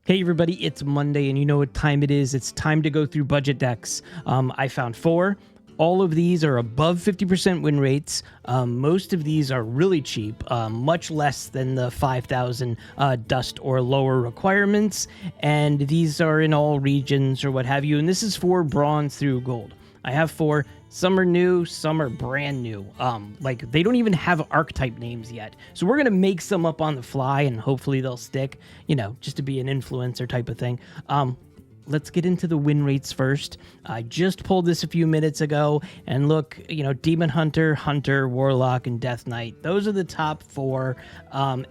Hey everybody, it's Monday and you know what time it is. It's time to go through budget decks. I found 4. All of these are above 50% win rates. Most of these are really cheap, much less than the 5,000 dust or lower requirements. And these are in all regions or what have you. And this is for bronze through gold. I have 4. Some are new, some are brand new. Like they don't even have archetype names yet. So we're going to make some up on the fly and hopefully they'll stick, you know, just to be an influencer type of thing. Let's get into the win rates first. I just pulled this a few minutes ago, and look, you know, Demon Hunter, Hunter, Warlock, and Death Knight. Those are the top 4.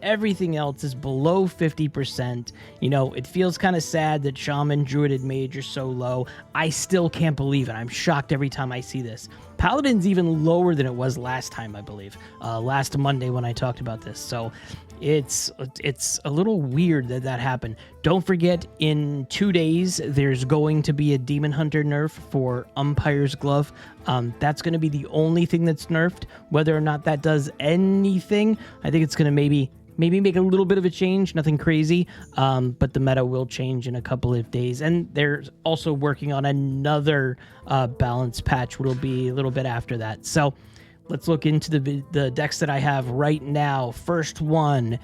Everything else is below 50%. You know, it feels kind of sad that Shaman, Druid, and Mage are so low. I still can't believe it. I'm shocked every time I see this. Paladin's even lower than it was last time, I believe. Last Monday when I talked about this. So it's a little weird that happened. Don't forget, in 2 days, there's going to be a Demon Hunter nerf for Umpire's Glove. That's going to be the only thing that's nerfed. Whether or not that does anything, I think it's going to maybe make a little bit of a change, nothing crazy, but the meta will change in a couple of days. And they're also working on another balance patch, which will be a little bit after that. So let's look into the decks that I have right now. First one,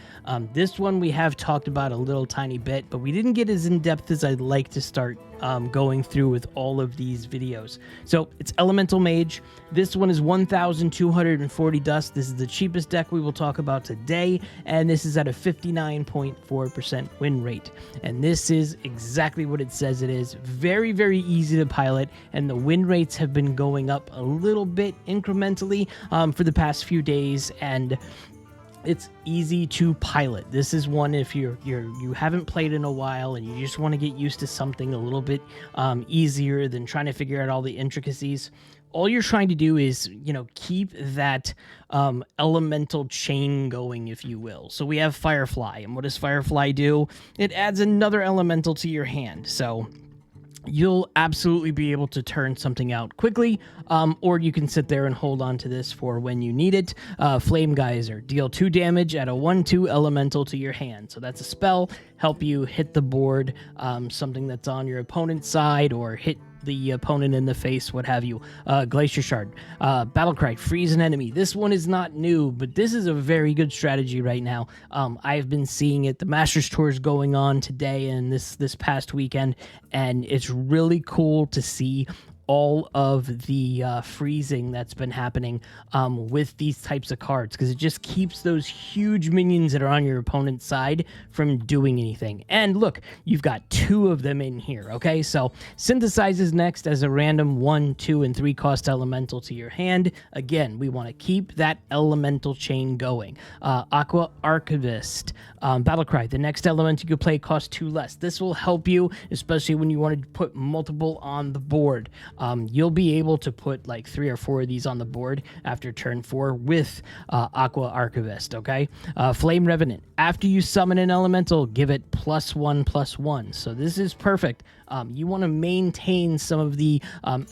this one we have talked about a little tiny bit, but we didn't get as in-depth as I'd like to start going through with all of these videos. So it's Elemental Mage. This one is 1,240 dust. This is the cheapest deck we will talk about today, and this is at a 59.4% win rate. And this is exactly what it says it is. Very, very easy to pilot, and the win rates have been going up a little bit incrementally for the past few days, and it's easy to pilot. This is one if you haven't played in a while and you just want to get used to something a little bit easier than trying to figure out all the intricacies. All you're trying to do is, you know, keep that elemental chain going, if you will. So we have Firefly, and what does Firefly do? It adds another elemental to your hand. So you'll absolutely be able to turn something out quickly, or you can sit there and hold on to this for when you need it. Flame Geyser, deal 2 damage at a 1/2 elemental to your hand. So that's a spell, help you hit the board, something that's on your opponent's side, or hit the opponent in the face, what have you. Glacier Shard, Battlecry, freeze an enemy. This one is not new, but this is a very good strategy right now. I've been seeing it. The Masters Tour is going on today and this past weekend, and it's really cool to see all of the freezing that's been happening with these types of cards, because it just keeps those huge minions that are on your opponent's side from doing anything. And look, you've got 2 of them in here, okay? So Synthesizes next as a random 1, 2, and 3 cost elemental to your hand. Again, we want to keep that elemental chain going. Aqua Archivist, Battlecry, the next element you could play costs 2 less. This will help you, especially when you want to put multiple on the board. You'll be able to put like 3 or 4 of these on the board after turn 4 with Aqua Archivist, okay? Flame Revenant. After you summon an elemental, give it +1/+1. So this is perfect. You want to maintain some of the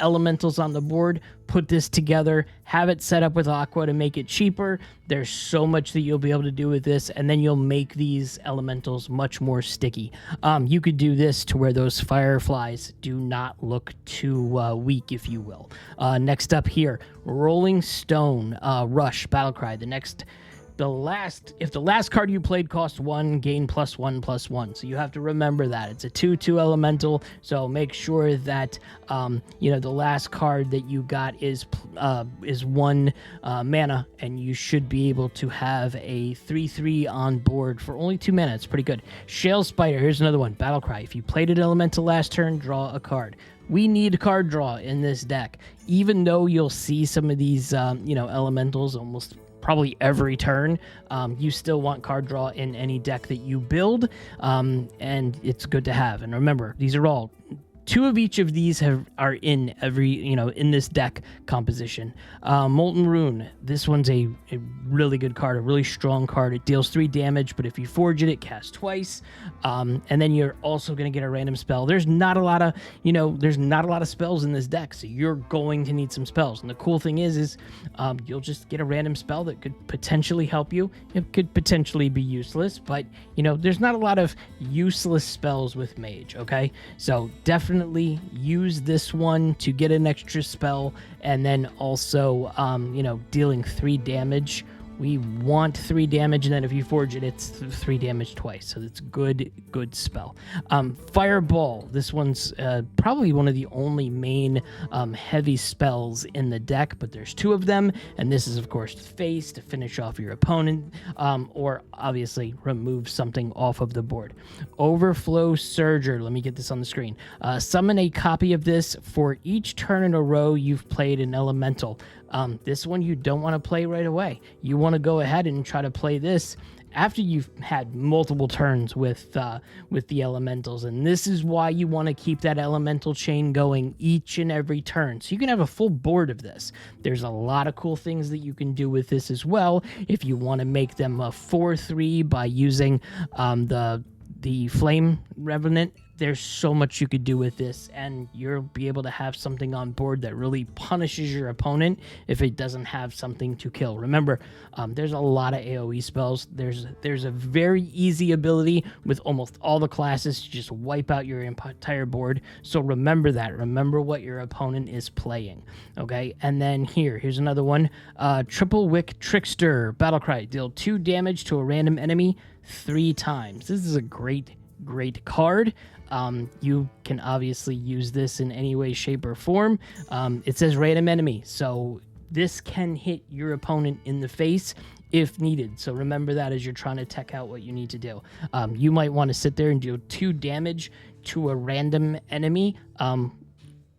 elementals on the board, put this together, have it set up with Aqua to make it cheaper. There's so much that you'll be able to do with this, and then you'll make these elementals much more sticky. You could do this to where those Fireflies do not look too weak, if you will. Next up here, Rolling Stone, Rush, Battlecry. If the last card you played cost 1, gain +1/+1. So you have to remember that. It's a 2/2 elemental, so make sure that you know, the last card that you got is 1 mana, and you should be able to have a 3/3 on board for only 2 mana. It's pretty good. Shale Spider, here's another one. Battlecry. If you played an elemental last turn, draw a card. We need card draw in this deck. Even though you'll see some of these you know, elementals almost probably every turn, you still want card draw in any deck that you build, and it's good to have. And remember, these are all 2 of each of these are in every, in this deck composition. Molten Rune, this one's a really good card, a really strong card. It deals 3 damage, but if you forge it, it casts twice. And then you're also going to get a random spell. There's not a lot of spells in this deck, so you're going to need some spells. And the cool thing is you'll just get a random spell that could potentially help you. It could potentially be useless, but there's not a lot of useless spells with Mage, okay? So definitely use this one to get an extra spell, and then also dealing 3 damage. We want 3 damage, and then if you forge it, it's 3 damage twice. So it's good spell. Fireball. This one's probably one of the only main heavy spells in the deck, but there's 2 of them, and this is, of course, face to finish off your opponent, or obviously remove something off of the board. Overflow Surger. Let me get this on the screen. Summon a copy of this for each turn in a row you've played an elemental. This one you don't want to play right away. You want to go ahead and try to play this after you've had multiple turns with the elementals, and this is why you want to keep that elemental chain going each and every turn, so you can have a full board of this. There's a lot of cool things that you can do with this as well. If you want to make them a 4/3 by using the Flame Revenant, there's so much you could do with this, and you'll be able to have something on board that really punishes your opponent if it doesn't have something to kill. Remember, there's a lot of AoE spells. There's a very easy ability with almost all the classes to just wipe out your entire board. So remember that. Remember what your opponent is playing. Okay, and then here's another one. Triple Wick Trickster. Battlecry. Deal 2 damage to a random enemy 3 times. This is a great card. You can obviously use this in any way, shape, or form. It says random enemy, so this can hit your opponent in the face if needed. So remember that as you're trying to tech out what you need to do. You might want to sit there and do 2 damage to a random enemy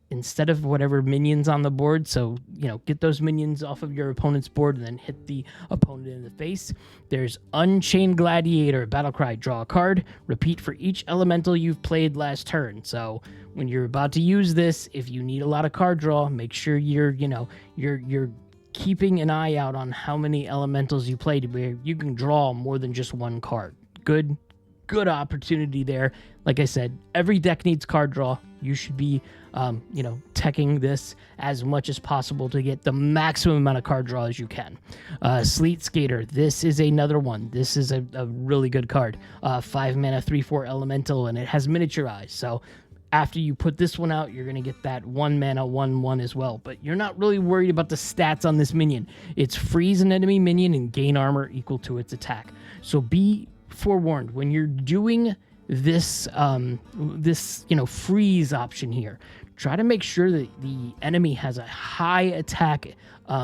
instead of whatever minions on the board. So, get those minions off of your opponent's board and then hit the opponent in the face. There's Unchained Gladiator. Battlecry. Draw a card. Repeat for each elemental you've played last turn. So when you're about to use this, if you need a lot of card draw, make sure you're keeping an eye out on how many elementals you played, where you can draw more than just 1 card. Good opportunity there. Like I said, every deck needs card draw. You should be, teching this as much as possible to get the maximum amount of card draw as you can. Sleet Skater. This is another one. This is a really good card. 5 mana, 3/4 elemental, and it has miniaturize. So after you put this one out, you're going to get that 1 mana, 1/1 as well. But you're not really worried about the stats on this minion. It's freeze an enemy minion and gain armor equal to its attack. So be forewarned when you're doing this freeze option here. Try to make sure that the enemy has a high attack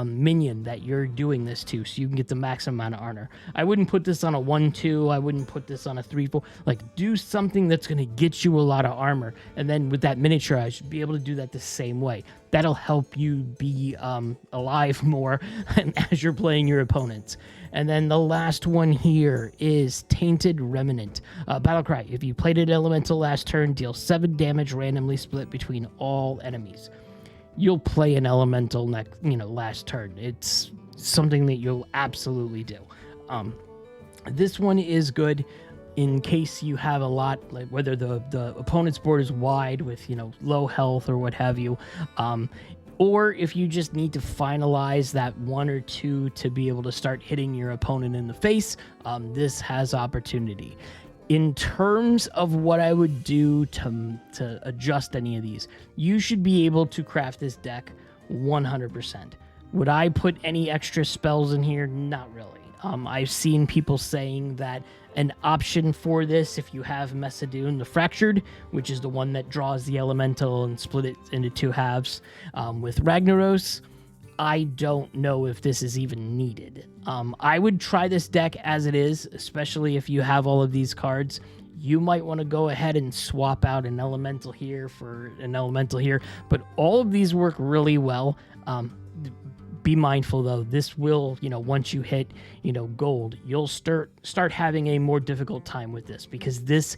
minion that you're doing this to, so you can get the maximum amount of armor. I wouldn't put this on a 1/2. I wouldn't put this on a 3/4. Like, do something that's going to get you a lot of armor, and then with that miniature, I should be able to do that the same way. That'll help you be alive more as you're playing your opponents. And then the last one here is Tainted Remnant. Battlecry. If you played an elemental last turn, deal 7 damage randomly split between all enemies. You'll play an elemental last turn. It's something that you'll absolutely do. This one is good in case you have a lot, like whether the opponent's board is wide with low health or what have you. Or if you just need to finalize that 1 or 2 to be able to start hitting your opponent in the face, this has opportunity. In terms of what I would do to adjust any of these, you should be able to craft this deck 100%. Would I put any extra spells in here? Not really. I've seen people saying that an option for this, if you have Messidune the Fractured, which is the one that draws the elemental and split it into 2 halves, with Ragnaros, I don't know if this is even needed. I would try this deck as it is, especially if you have all of these cards. You might want to go ahead and swap out an elemental here for an elemental here, but all of these work really well. Be mindful though, this will, once you hit, gold, you'll start having a more difficult time with this, because there's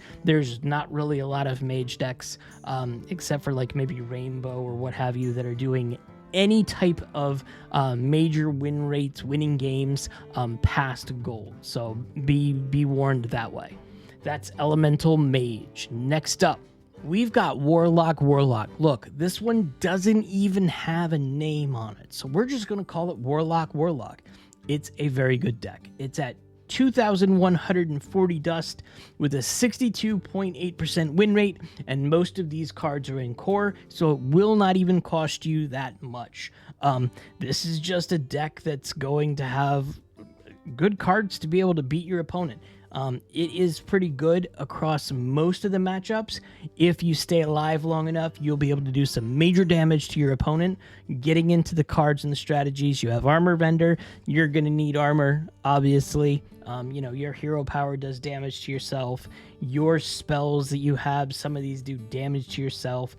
not really a lot of mage decks, except for like maybe Rainbow or what have you, that are doing any type of major win rates, winning games past gold. So be warned that way. That's Elemental Mage. Next up, we've got Warlock. Look, this one doesn't even have a name on it, so we're just going to call it Warlock. It's a very good deck. It's at 2,140 dust with a 62.8% win rate, and most of these cards are in core, so it will not even cost you that much. This is just a deck that's going to have good cards to be able to beat your opponent. It is pretty good across most of the matchups. If you stay alive long enough, you'll be able to do some major damage to your opponent. Getting into the cards and the strategies, you have Armor Vendor. You're going to need armor, obviously. Your hero power does damage to yourself. Your spells that you have, some of these do damage to yourself.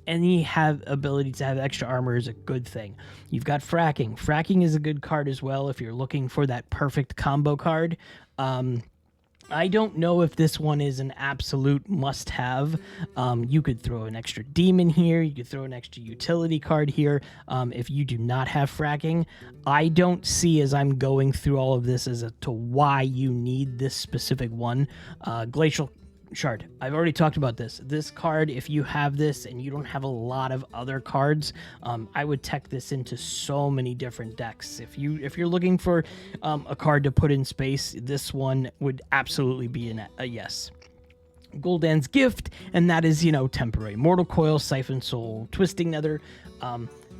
Any ability to have extra armor is a good thing. You've got Fracking. Fracking is a good card as well if you're looking for that perfect combo card. I don't know if this one is an absolute must-have. You could throw an extra demon here. You could throw an extra utility card here if you do not have Fracking. I don't see, as I'm going through all of this, as to why you need this specific one. Glacial Shard. I've already talked about this. This card, if you have this and you don't have a lot of other cards, I would tech this into so many different decks. If you're looking for a card to put in space, this one would absolutely be a yes. Gul'dan's Gift, and that is, temporary. Mortal Coil, Siphon Soul, Twisting Nether.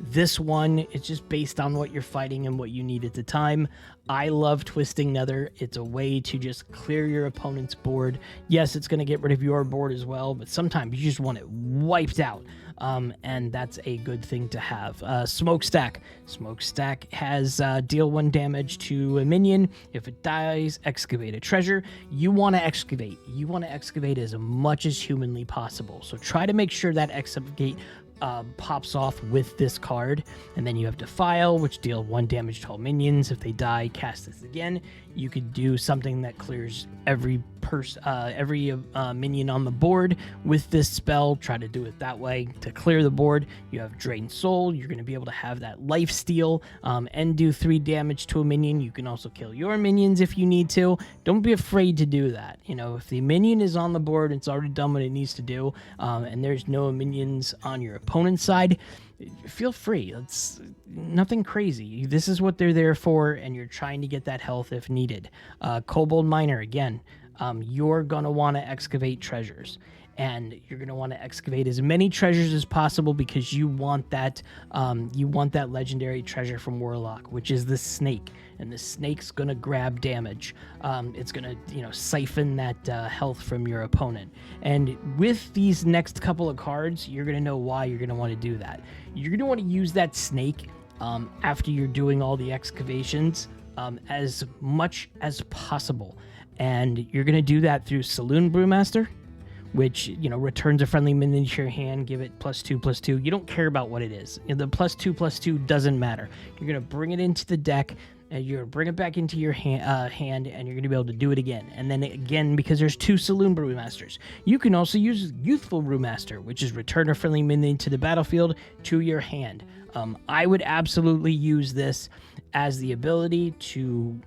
This one, it's just based on what you're fighting and what you need at the time. I love Twisting Nether. It's a way to just clear your opponent's board. Yes, it's going to get rid of your board as well, but sometimes you just want it wiped out. And that's a good thing to have. Smokestack. Smokestack has deal 1 damage to a minion. If it dies, excavate a treasure. You want to excavate. You want to excavate as much as humanly possible. So try to make sure that excavate pops off with this card. And then you have Defile, which deal 1 damage to all minions. If they die, cast this again. You could do something that clears every minion on the board with this spell. Try to do it that way to clear the board. You have Drain Soul. You're going to be able to have that life steal and do 3 damage to a minion. You can also kill your minions if you need to. Don't be afraid to do that. If the minion is on the board, it's already done what it needs to do, and there's no minions on your opponent's side, feel free. It's nothing crazy. This is what they're there for, and you're trying to get that health if needed. Kobold Miner, again, you're going to want to excavate treasures, and you're going to want to excavate as many treasures as possible because you want that legendary treasure from Warlock, which is the snake, and the snake's going to grab damage. It's going to siphon that health from your opponent. And with these next couple of cards, you're going to know why you're going to want to do that. You're going to want to use that snake after you're doing all the excavations as much as possible. And you're going to do that through Saloon Brewmaster, which, returns a friendly minion to your hand, give it +2/+2. You don't care about what it is. The +2/+2 doesn't matter. You're going to bring it into the deck, and you're going to bring it back into your hand, and you're going to be able to do it again. And then again, because there's 2 Saloon Brewmasters, you can also use Youthful Brewmaster, which is return a friendly minion to the battlefield to your hand. I would absolutely use this as the ability to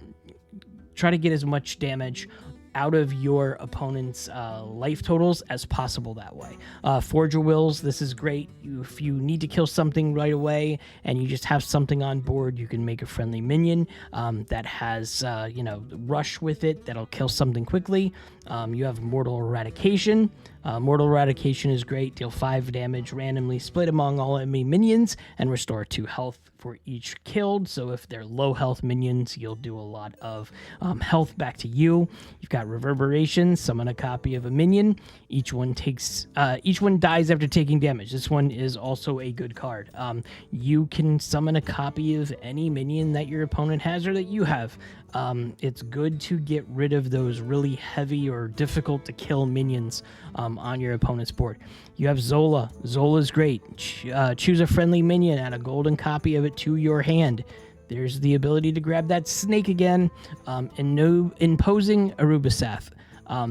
try to get as much damage out of your opponent's life totals as possible that way. Forge of Wills, this is great. If you need to kill something right away and you just have something on board, you can make a friendly minion that has, rush with it that'll kill something quickly. You have Mortal Eradication. Mortal Eradication is great. Deal 5 damage randomly split among all enemy minions and restore 2 health for each killed. So if they're low health minions, you'll do a lot of health back to you. You've got got Reverberation, summon a copy of a minion. Each one dies after taking damage. This one is also a good card. You can summon a copy of any minion that your opponent has or that you have. It's good to get rid of those really heavy or difficult to kill minions on your opponent's board. You have Zola. Zola's great. Choose a friendly minion, add a golden copy of it to your hand. There's the ability to grab that snake again, and no imposing Arubasath.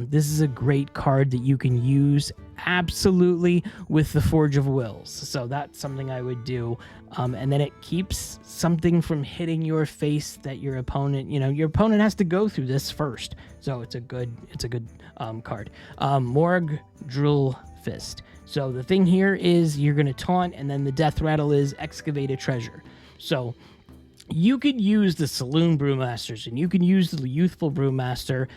This is a great card that you can use absolutely with the Forge of Wills. So that's something I would do. And then it keeps something from hitting your face that your opponent has to go through this first. So it's a good card. Morg Drill Fist. So the thing here is you're going to taunt, and then the death rattle is excavate a treasure. So you could use the Saloon Brewmasters, and you can use the Youthful Brewmaster.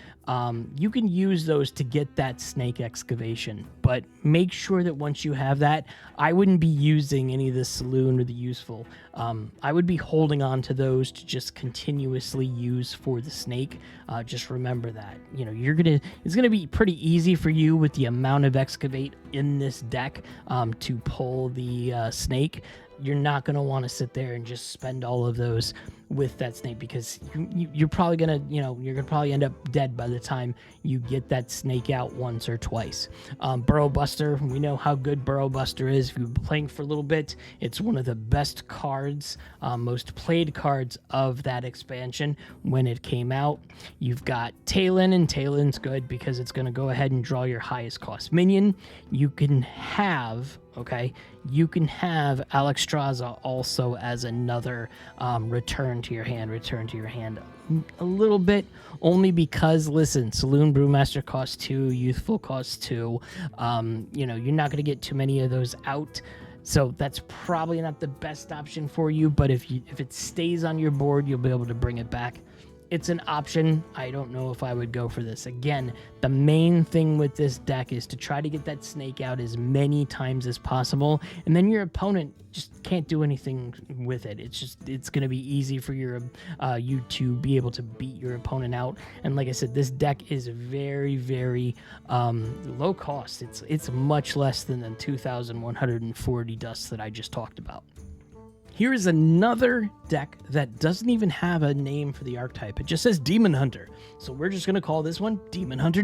You can use those to get that snake excavation, but make sure that once you have that, I wouldn't be using any of the Saloon or the Useful. I would be holding on to those to just continuously use for the snake. Just remember that, it's gonna be pretty easy for you with the amount of excavate in this deck to pull the snake. You're not going to want to sit there and just spend all of those with that snake, because you're probably going to, you're going to probably end up dead by the time you get that snake out once or twice. Burrow Buster, we know how good Burrow Buster is. If you've been playing for a little bit, it's one of the best cards, most played cards of that expansion when it came out. You've got Talon, and Talon's good because it's going to go ahead and draw your highest cost minion. You can have Alexstrasza also as another return to your hand a little bit, only because, listen, Saloon Brewmaster costs 2, Youthful costs 2. You're not going to get too many of those out, so that's probably not the best option for you, but if it stays on your board, you'll be able to bring it back. It's an option. I don't know if I would go for this. Again, the main thing with this deck is to try to get that snake out as many times as possible, and then your opponent just can't do anything with it. It's going to be easy for you to be able to beat your opponent out. And like I said, this deck is very, very low cost. It's much less than the 2,140 dusts that I just talked about. Here is another deck that doesn't even have a name for the archetype. It just says Demon Hunter. So we're just going to call this one Demon Hunter,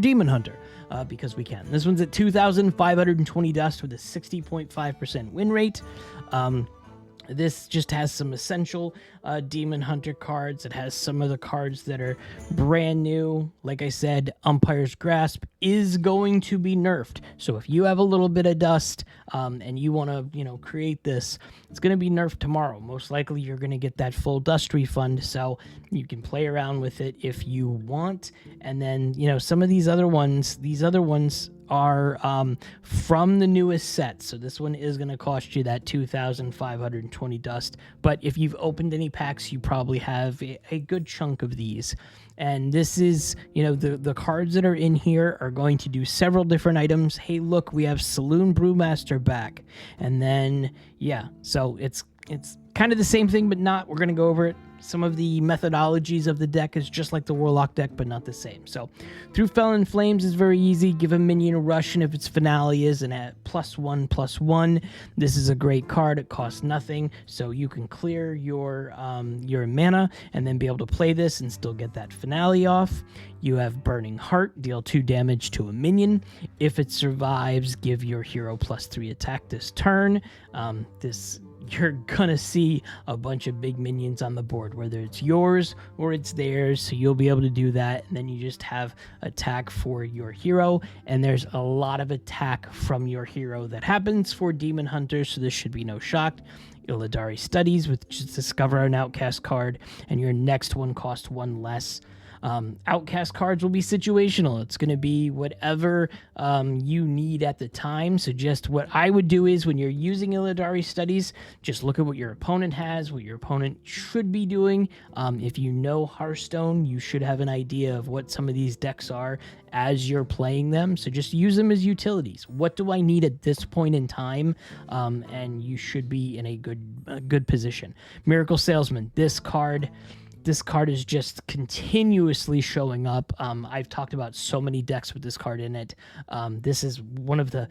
because we can. This one's at 2,520 dust with a 60.5% win rate. This just has some essential Demon Hunter cards. It has some of the cards that are brand new. Like I said, Umpire's Grasp is going to be nerfed. So if you have a little bit of dust and you want to, create this, it's going to be nerfed tomorrow. Most likely you're going to get that full dust refund. So you can play around with it if you want. And then, some of these other ones are from the newest set. So this one is going to cost you that 2,520 dust. But if you've opened any packs, you probably have a good chunk of these. And this is, the cards that are in here are going to do several different items. Hey, look, we have Saloon Brewmaster back. And then, so it's kind of the same thing, but not. We're going to go over it. Some of the methodologies of the deck is just like the Warlock deck, but not the same. So through Felon Flames is very easy. Give a minion a rush, and if its finale is and at +1/+1, this is a great card. It costs nothing, so you can clear your mana and then be able to play this and still get that finale off. You have Burning Heart, deal 2 damage to a minion. If it survives, give your hero +3 attack this turn. You're gonna see a bunch of big minions on the board, whether it's yours or it's theirs, so you'll be able to do that. And then you just have attack for your hero, and there's a lot of attack from your hero that happens for Demon Hunters, so this should be no shock. Illidari Studies, with just discover an outcast card, and your next one costs 1 less. Outcast cards will be situational. It's going to be whatever you need at the time. So just what I would do is when you're using Illidari Studies, just look at what your opponent has, what your opponent should be doing. If you know Hearthstone, you should have an idea of what some of these decks are as you're playing them. So just use them as utilities. What do I need at this point in time? And you should be in a good position. Miracle Salesman. This card This card is just continuously showing up. I've talked about so many decks with this card in it. This is one of the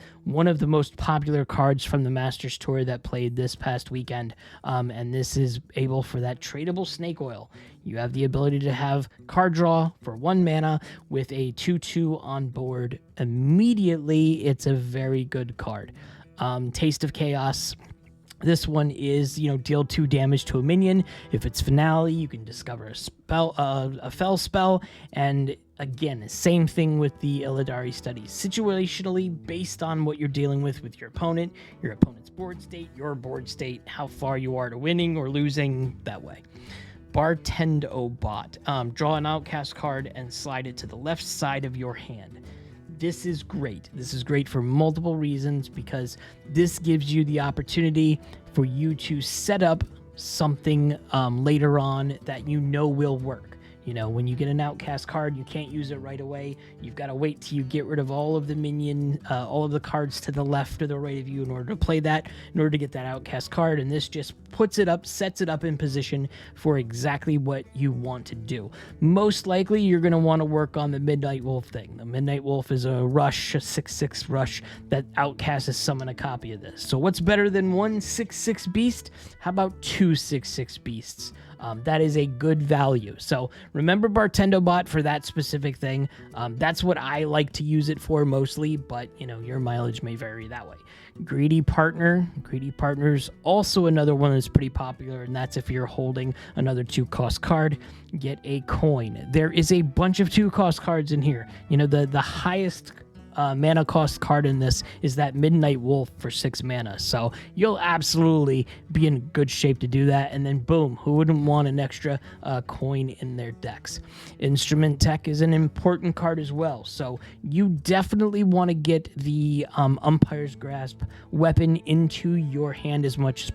most popular cards from the Masters Tour that played this past weekend. And this is able for that tradable snake oil. You have the ability to have card draw for 1 mana with a 2/2 on board immediately. It's a very good card. Taste of Chaos. This one is, deal 2 damage to a minion. If it's finale, you can discover a fell spell. And again, same thing with the Illidari studies. Situationally, based on what you're dealing with your opponent, your opponent's board state, your board state, how far you are to winning or losing, that way. Bartendo Bot. Draw an Outcast card and slide it to the left side of your hand. This is great. This is great for multiple reasons, because this gives you the opportunity for you to set up something later on that will work. When you get an Outcast card, you can't use it right away. You've got to wait till you get rid of all of the cards to the left or the right of you in order to play that, in order to get that Outcast card. And this just sets it up in position for exactly what you want to do. Most likely, you're going to want to work on the Midnight Wolf thing. The Midnight Wolf is a rush, a 6/6 rush that Outcast is summon a copy of this. So what's better than 1 6/6 beast? How about 2 6/6 beasts? That is a good value. So remember Bartendo Bot for that specific thing. That's what I like to use it for mostly, but your mileage may vary that way. Greedy Partner. Greedy Partner's also another one that's pretty popular, and that's if you're holding another 2-cost card, get a coin. There is a bunch of 2-cost cards in here. The highest mana cost card in this is that Midnight Wolf for 6 mana. So you'll absolutely be in good shape to do that. And then boom, who wouldn't want an extra coin in their decks? Instrument Tech is an important card as well. So you definitely want to get the Umpire's Grasp weapon into your hand as much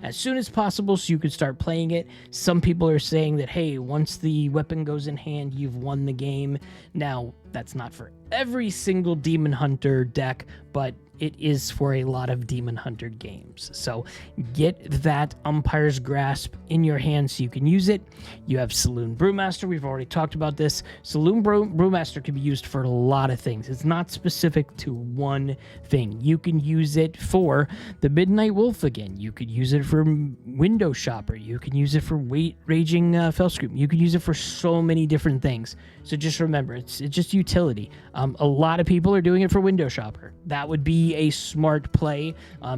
as soon as possible, so you can start playing it. Some people are saying that, hey, once the weapon goes in hand, you've won the game. Now, that's not for every single Demon Hunter deck, but it is for a lot of Demon Hunter games. So get that Umpire's Grasp in your hand so you can use it. You have Saloon Brewmaster. We've already talked about this. Saloon Brewmaster can be used for a lot of things. It's not specific to one thing. You can use it for the Midnight Wolf again. You could use it for Window Shopper. You can use it for Raging Fellscream. You can use it for so many different things. So just remember, it's just utility. A lot of people are doing it for Window Shopper. That would be a smart play.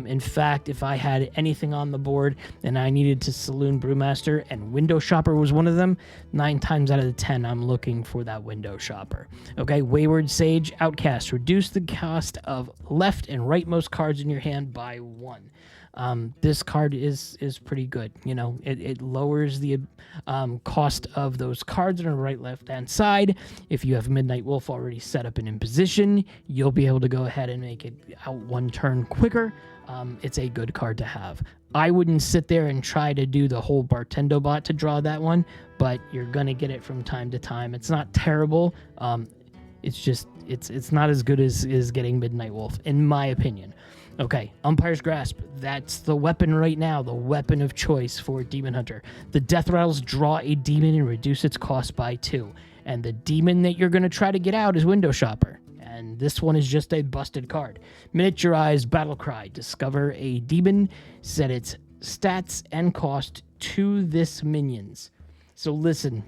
In fact, if I had anything on the board and I needed to Saloon Brewmaster and Window Shopper was one of them, 9 times out of 10, I'm looking for that Window Shopper. Okay, Wayward Sage, Outcast. Reduce the cost of left and rightmost cards in your hand by 1. This card is pretty good. It lowers the cost of those cards on the right, left hand side. If you have Midnight Wolf already set up and in position, you'll be able to go ahead and make it out 1 turn quicker. It's a good card to have. I wouldn't sit there and try to do the whole Bartendo Bot to draw that one, but you're gonna get it from time to time. It's not terrible. It's just it's not as good as getting Midnight Wolf, in my opinion. Okay, Umpire's Grasp. That's the weapon right now, the weapon of choice for Demon Hunter. The Death Rattles draw a demon and reduce its cost by 2. And the demon that you're going to try to get out is Window Shopper. And this one is just a busted card. Miniaturized Battlecry. Discover a demon, set its stats and cost to this minions. So listen,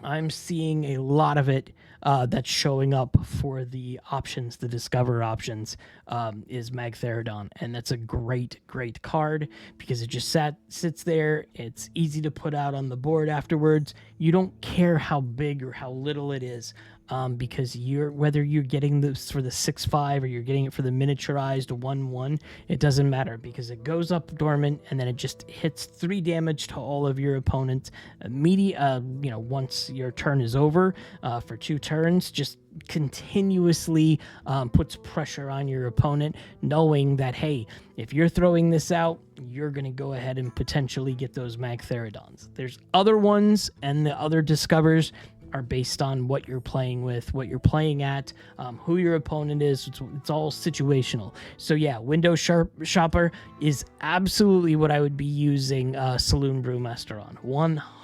I'm seeing a lot of it that's showing up for the options, the Discover options, is Magtheridon. And that's a great, great card because it just sits there. It's easy to put out on the board afterwards. You don't care how big or how little it is. Because whether you're getting this for the 6/5 or you're getting it for the miniaturized 1/1, it doesn't matter because it goes up dormant and then it just hits 3 damage to all of your opponents once your turn is over for 2 turns. Just continuously puts pressure on your opponent, knowing that, hey, if you're throwing this out, you're going to go ahead and potentially get those Magtheridons. There's other ones, and the other Discovers are based on what you're playing with, what you're playing at, who your opponent is. It's all situational. So yeah, Window Shopper is absolutely what I would be using Saloon Brewmaster on.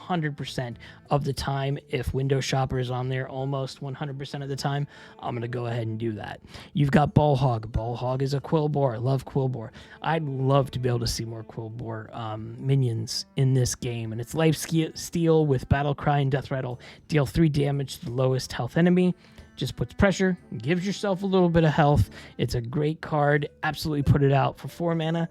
100% of the time. If Window Shopper is on there almost 100% of the time, I'm going to go ahead and do that. You've got Ball Hog. Ball Hog is a Quillbore. I love Quillbore. I'd love to be able to see more Quillbore minions in this game. And it's Life Steal with Battle Cry and Death Rattle. Deal 3 damage to the lowest health enemy. Just puts pressure, gives yourself a little bit of health. It's a great card. Absolutely put it out for 4 mana.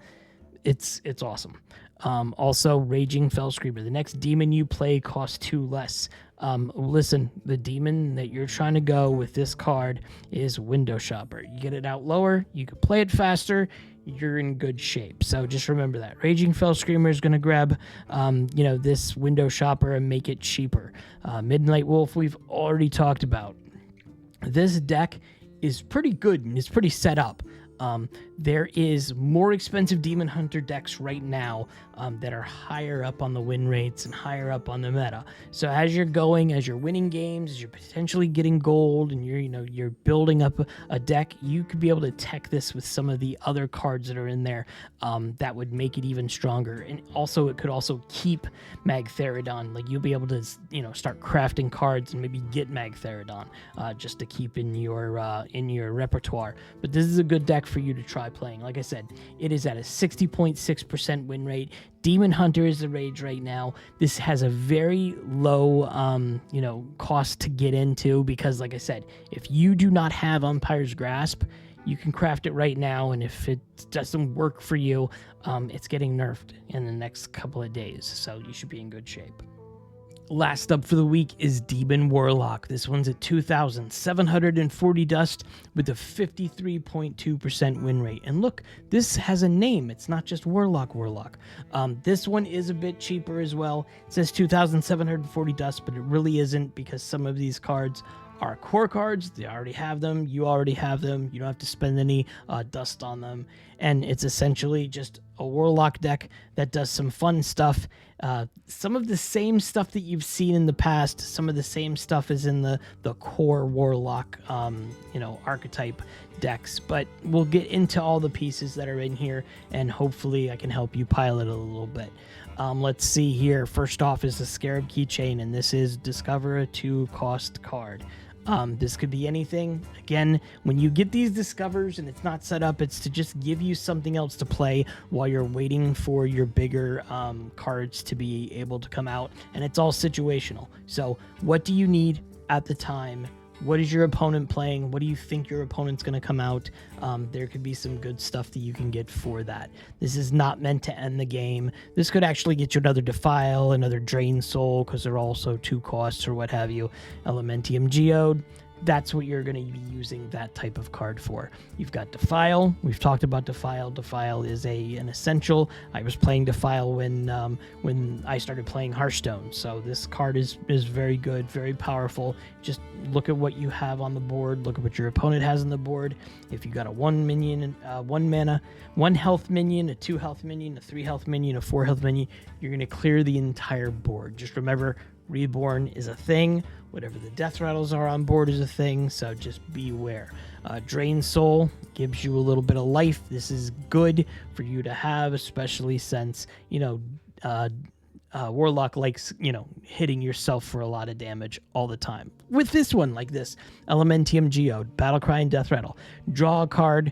It's awesome. Also, Raging Fell Screamer. The next demon you play costs 2 less. Listen, the demon that you're trying to go with this card is Window Shopper. You get it out lower, you can play it faster, you're in good shape. So just remember that. Raging Fell Screamer is going to grab, this Window Shopper and make it cheaper. Midnight Wolf, we've already talked about. This deck is pretty good and it's pretty set up. There is more expensive Demon Hunter decks right now that are higher up on the win rates and higher up on the meta. So as you're winning games, as you're potentially getting gold and you're building up a deck, you could be able to tech this with some of the other cards that are in there that would make it even stronger. And also it could also keep Magtheridon. Like you'll be able to start crafting cards and maybe get Magtheridon just to keep in your repertoire. But this is a good deck for you to try playing. Like I said, it is at a 60.6% win rate. Demon Hunter is the rage right now. This has a very low, cost to get into because, like I said, if you do not have Umpire's Grasp, you can craft it right now, and if it doesn't work for you, it's getting nerfed in the next couple of days, so you should be in good shape. Last up for the week is Demon Warlock. This one's at 2,740 dust with a 53.2% win rate. And look, this has a name. It's not just Warlock. This one is a bit cheaper as well. It says 2,740 dust, but it really isn't because some of these cards are core cards. They already have them. You already have them. You don't have to spend any dust on them. And it's essentially just a Warlock deck that does some fun stuff. Some of the same stuff that you've seen in the past. Some of the same stuff is in the core Warlock, archetype decks. But we'll get into all the pieces that are in here, and hopefully I can help you pilot it a little bit. Let's see here. First off is the Scarab Keychain, and this is Discover a 2-cost card. This could be anything. Again, when you get these discovers and it's not set up, it's to just give you something else to play while you're waiting for your bigger cards to be able to come out, and it's all situational. So what do you need at the time? What is your opponent playing? What do you think your opponent's going to come out? There could be some good stuff that you can get for that. This is not meant to end the game. This could actually get you another Defile, another Drain Soul, because they're also 2 costs or what have you. Elementium Geode. That's what you're going to be using that type of card for. You've got Defile. We've talked about Defile. Defile is an essential. I was playing Defile when I started playing Hearthstone. So this card is very good, very powerful. Just look at what you have on the board. Look at what your opponent has on the board. If you got a 1 minion, 1 mana, 1 health minion, a 2 health minion, a 3 health minion, a 4 health minion, you're going to clear the entire board. Just remember, Reborn is a thing. Whatever the death rattles are on board is a thing, so just beware. Drain Soul gives you a little bit of life. This is good for you to have, especially since, Warlock likes, hitting yourself for a lot of damage all the time. With this one, like this, Elementium Geode, Battlecry and Death Rattle. Draw a card,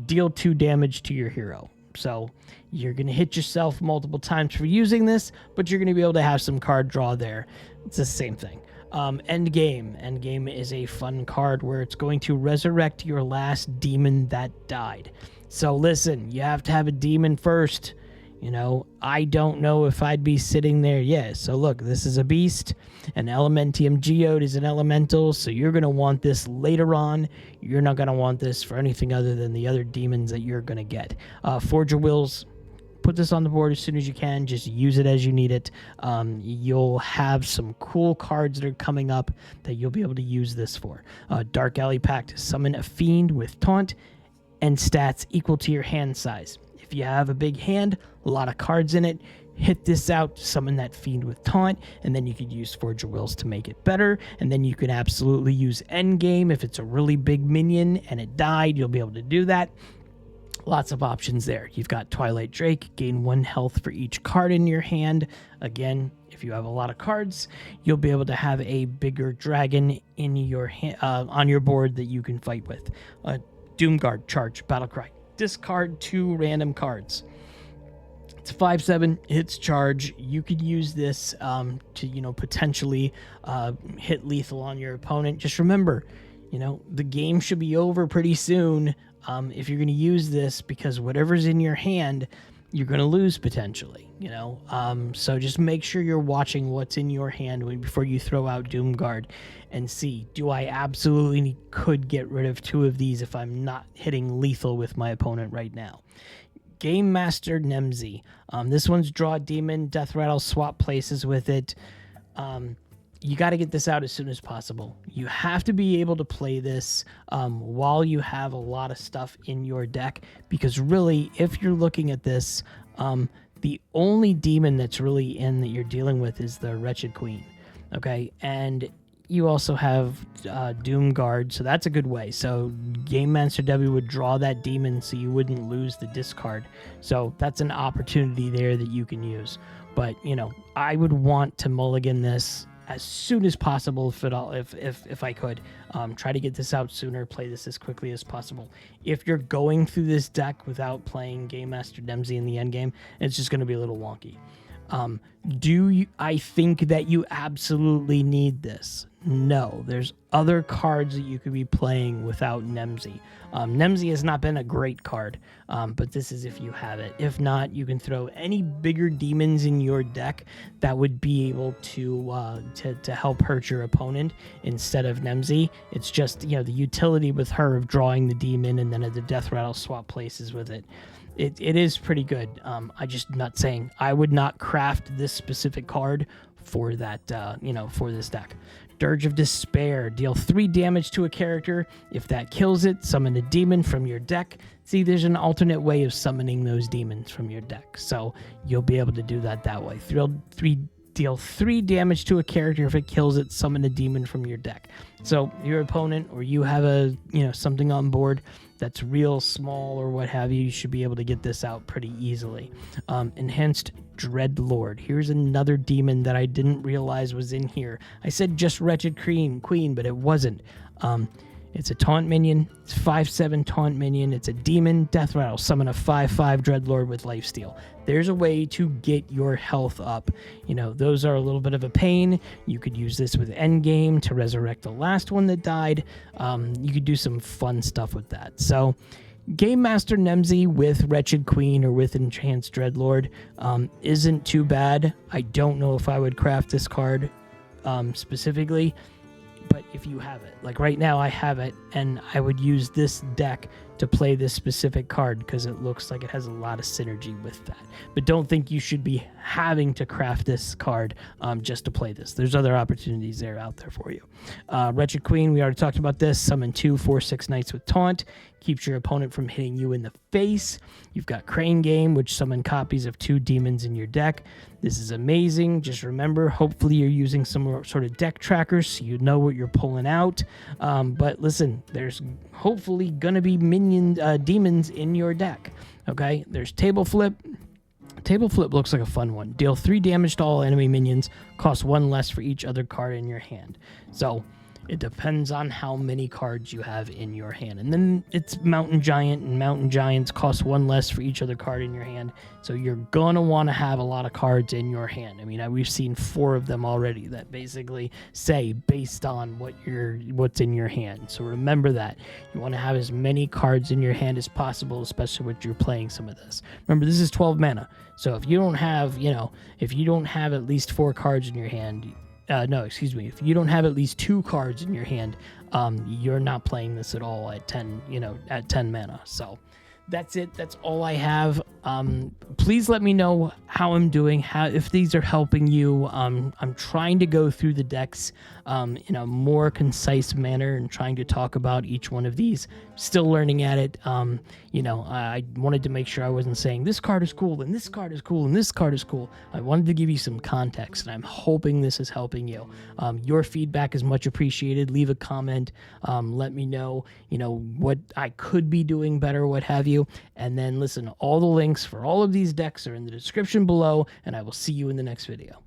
deal 2 damage to your hero. So you're going to hit yourself multiple times for using this, but you're going to be able to have some card draw there. It's the same thing. Endgame. Endgame is a fun card where it's going to resurrect your last demon that died. So listen, you have to have a demon first. I don't know if I'd be sitting there. Yeah, so look, this is a beast. An Elementium Geode is an elemental, so you're going to want this later on. You're not going to want this for anything other than the other demons that you're going to get. Forge of Wills. Put this on the board as soon as you can. Just use it as you need it. You'll have some cool cards that are coming up that you'll be able to use this for. Dark Alley Pact. Summon a fiend with taunt and stats equal to your hand size. If you have a big hand, a lot of cards in it, hit this out, summon that fiend with taunt, and then you could use Forge of Wills to make it better. And then you can absolutely use Endgame. If it's a really big minion and it died, you'll be able to do that. Lots of options there. You've got Twilight Drake, gain 1 health for each card in your hand. Again, if you have a lot of cards, you'll be able to have a bigger dragon in your on your board that you can fight with. Doomguard, charge, Battlecry. Discard 2 random cards. It's 5/7, hits charge. You could use this to, potentially hit lethal on your opponent. Just remember, the game should be over pretty soon if you're going to use this, because whatever's in your hand, you're going to lose potentially, So just make sure you're watching what's in your hand before you throw out Doomguard and see, do I absolutely could get rid of 2 of these if I'm not hitting lethal with my opponent right now. Game Master Nemzi. This one's draw a demon, death rattle, swap places with it. You got to get this out as soon as possible. You have to be able to play this while you have a lot of stuff in your deck, because really, if you're looking at this, the only demon that's really in that you're dealing with is the Wretched Queen. Okay, and you also have Doomguard, so that's a good way. So Game Master W would draw that demon so you wouldn't lose the discard. So that's an opportunity there that you can use. But, I would want to mulligan this as soon as possible if I could. Try to get this out sooner, play this as quickly as possible. If you're going through this deck without playing Game Master Nemzi in the endgame, it's just going to be a little wonky. I think that you absolutely need this? No, there's other cards that you could be playing without Nemzi. Nemzi has not been a great card, but this is if you have it. If not, you can throw any bigger demons in your deck that would be able to help hurt your opponent instead of Nemzi. It's just, the utility with her of drawing the demon and then at the death rattle swap places with it. It is pretty good. I just not saying I would not craft this specific card for that, for this deck. Dirge of Despair. Deal 3 damage to a character. If that kills it, summon a demon from your deck. See, there's an alternate way of summoning those demons from your deck, so you'll be able to do that way. Deal 3 damage to a character. If it kills it, summon a demon from your deck. So your opponent or you have something on board that's real small or what have you, you should be able to get this out pretty easily. Enhanced Dreadlord. Here's another demon that I didn't realize was in here. I said just Wretched Queen, but it wasn't. It's a taunt minion. It's 5/7 taunt minion. It's a demon. Death rattle. Summon a 5/5 Dreadlord with lifesteal. There's a way to get your health up. Those are a little bit of a pain. You could use this with endgame to resurrect the last one that died. You could do some fun stuff with that. So Game Master Nemzi with Wretched Queen or with Enhanced Dreadlord isn't too bad. I don't know if I would craft this card specifically, but if you have it, like right now I have it, and I would use this deck to play this specific card because it looks like it has a lot of synergy with that. But don't think you should be having to craft this card just to play this. There's other opportunities there out there for you. Wretched Queen, we already talked about this. Summon 2 4/6 Knights with Taunt. Keeps your opponent from hitting you in the face. You've got Crane Game, which summon copies of 2 demons in your deck. This is amazing. Just remember, hopefully you're using some sort of deck trackers so you know what you're pulling out. But listen, there's hopefully going to be demons in your deck. Okay, there's Table Flip. Table Flip looks like a fun one. Deal 3 damage to all enemy minions. Cost 1 less for each other card in your hand. So it depends on how many cards you have in your hand. And then it's Mountain Giant, and Mountain Giants cost 1 less for each other card in your hand. So you're going to want to have a lot of cards in your hand. I mean, we've seen 4 of them already that basically say based on what's in your hand. So remember that. You want to have as many cards in your hand as possible, especially when you're playing some of this. Remember, this is 12 mana. So if you don't have, if you don't have at least 4 cards in your hand, if you don't have at least 2 cards in your hand, you're not playing this at all at 10 mana. So that's it. That's all I have. Please let me know how I'm doing, if these are helping you. I'm trying to go through the decks in a more concise manner and trying to talk about each one of these. Still learning at it. I wanted to make sure I wasn't saying this card is cool and this card is cool and this card is cool. I wanted to give you some context, and I'm hoping this is helping you. Your feedback is much appreciated. Leave a comment. Let me know, what I could be doing better, what have you. you. And then listen, all the links for all of these decks are in the description below, and I will see you in the next video.